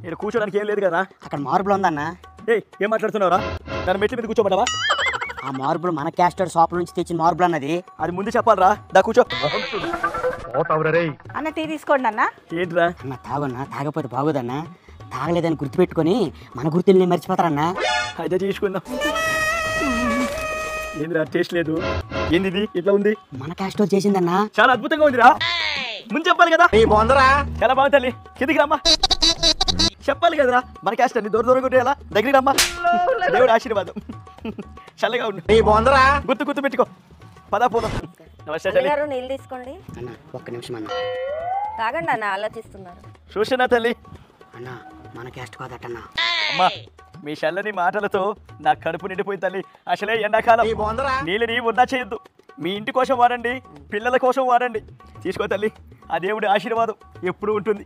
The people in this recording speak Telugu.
నేను కూర్చోడానికి ఏం లేదు కదా. అక్కడ మార్బుల్ ఉందన్న. ఏం మాట్లాడుతున్నావురా? దాని మెట్ల మీద కూర్చోబడ్డావా? ఆ మార్బుల్ మన క్యాస్టర్ షాప్ నుంచి తెచ్చిన మార్బుల్ అన్నది. అది ముందు చెప్పాలరా. దా కూర్చో. అన్న టీ తీసుకోండి అన్న. ఏంట్రా? అన్న తాగన్నా, తాగపోతే బాగోదన్న. తాగలేదని గుర్తుపెట్టుకొని మన గుర్తుల్ని మర్చిపోతారన్నా. అయితే తీసుకుందాం. ఏందిరా టేస్ట్ లేదు? ఏంది ఇది ఇట్లా ఉంది? మన క్యాస్టర్ చేసిందన్నా. చాలా అద్భుతంగా ఉందిరా. ముందు చెప్పాలి కదా. చాలా బాగుంది తల్లి. కిందికి రమ్మా. చెప్పాలి కదరా. మన క్యాస్ట్ అన్ని దూరం కొట్టే ఎలా దగ్గరికి రమ్మా. దేవుడు ఆశీర్వాదం. చల్లగా ఉండు. గుర్తు పెట్టుకో. పదా పోదాం. నమస్తే తల్లి. నీళ్ళు తీసుకోండి అన్న ఒక్క నిమిషం అన్న. తాగండి అన్న, ఆలోచిస్తున్నారు. చూసినా తల్లి. అన్న మన క్యాస్ట్ కాదటన్నా. అమ్మా మీ చల్లని మాటలతో నా కడుపు నిండిపోయింది తల్లి. అసలే ఎండాకాలం. నీళ్ళని వృధా చేయొద్దు. మీ ఇంటి కోసం వాడండి, పిల్లల కోసం వాడండి. తీసుకో తల్లి. ఆ దేవుడి ఆశీర్వాదం ఎప్పుడు ఉంటుంది.